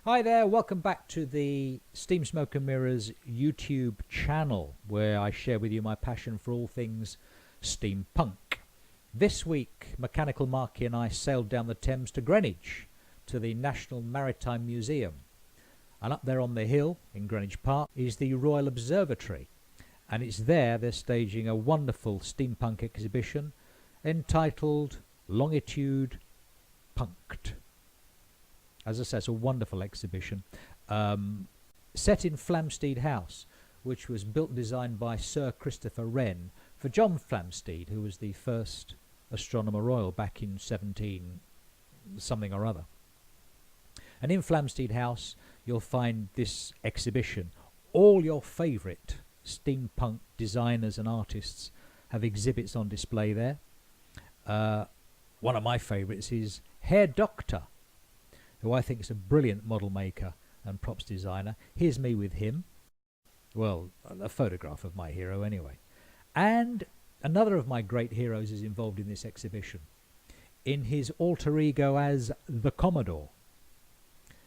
Hi there, welcome back to the Steam Smoke and Mirrors YouTube channel, where I share with you my passion for all things steampunk. This week, Mechanical Marky and I sailed down the Thames to Greenwich, to the National Maritime Museum. And up there on the hill in Greenwich Park is the Royal Observatory. And it's there they're staging a wonderful steampunk exhibition entitled Longitude Punk'd. As I say, it's a wonderful exhibition, set in Flamsteed House, which was built and designed by Sir Christopher Wren for John Flamsteed, who was the first Astronomer Royal back in 17 something or other. And in Flamsteed House, you'll find this exhibition. All your favourite steampunk designers and artists have exhibits on display there. One of my favourites is Herr Doctor, who I think is a brilliant model maker and props designer. Here's me with him. Well, a photograph of my hero anyway. And another of my great heroes is involved in this exhibition, in his alter ego as the Commodore.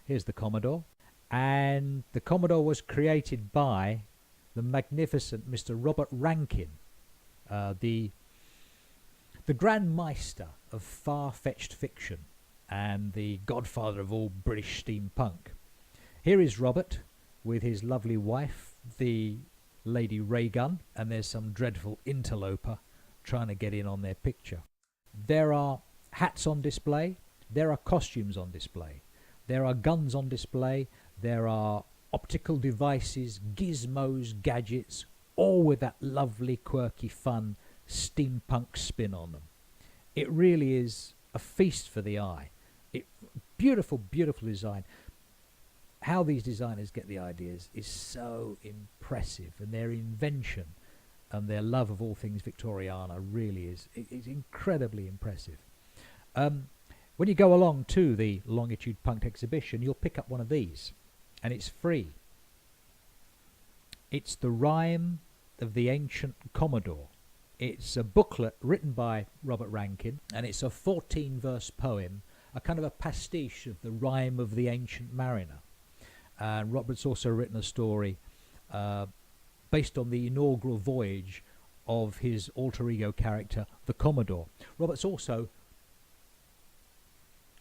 Here's the Commodore. And the Commodore was created by the magnificent Mr. Robert Rankin, the Grand Meister of far-fetched fiction and the godfather of all British steampunk. Here is Robert with his lovely wife, the Lady Raygun, and there's some dreadful interloper trying to get in on their picture. There are hats on display, there are costumes on display, there are guns on display, there are optical devices, gizmos, gadgets, all with that lovely, quirky, fun steampunk spin on them. It really is a feast for the eye. Beautiful, beautiful design. How these designers get the ideas is so impressive, and their invention and their love of all things Victoriana really is incredibly impressive. When you go along to the Longitude Punk'd exhibition, you'll pick up one of these, and it's free. It's the Rhyme of the Ancient Commodore. It's a booklet written by Robert Rankin, and it's a 14-verse poem, a kind of a pastiche of the Rhyme of the Ancient Mariner. And Robert's also written a story based on the inaugural voyage of his alter ego character, the Commodore. Robert's also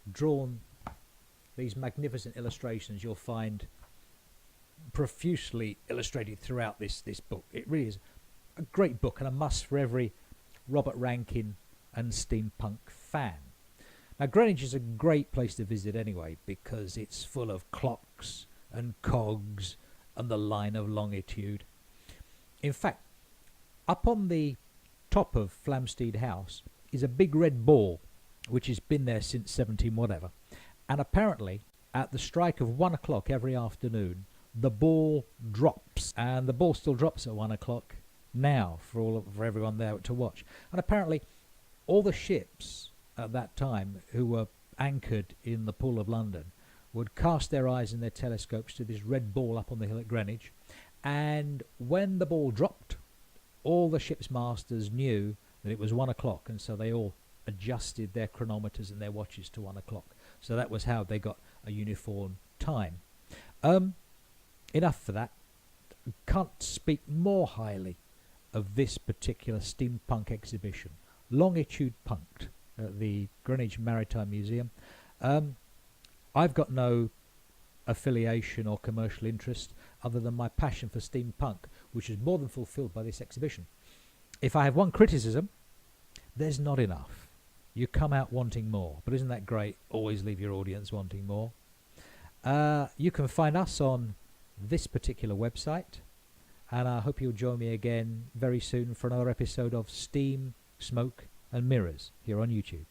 drawn these magnificent illustrations you'll find profusely illustrated throughout this book. It really is a great book and a must for every Robert Rankin and steampunk fan. Now, Greenwich is a great place to visit anyway, because it's full of clocks and cogs and the line of longitude. In fact, up on the top of Flamsteed House is a big red ball, which has been there since 17 whatever. And apparently, at the strike of 1 o'clock every afternoon, the ball drops. And the ball still drops at 1 o'clock now for everyone there to watch. And apparently, all the ships at that time who were anchored in the Pool of London would cast their eyes and their telescopes to this red ball up on the hill at Greenwich, and when the ball dropped, all the ship's masters knew that it was 1 o'clock, and so they all adjusted their chronometers and their watches to 1 o'clock. So that was how they got a uniform time. Enough for that. Can't speak more highly of this particular steampunk exhibition, Longitude Punk'd, at the Greenwich Maritime Museum. I've got no affiliation or commercial interest other than my passion for steampunk, which is more than fulfilled by this exhibition. If I have one criticism, there's not enough. You come out wanting more, but isn't that great? Always leave your audience wanting more. You can find us on this particular website, and I hope you'll join me again very soon for another episode of Steam, Smoke and Mirrors here on YouTube.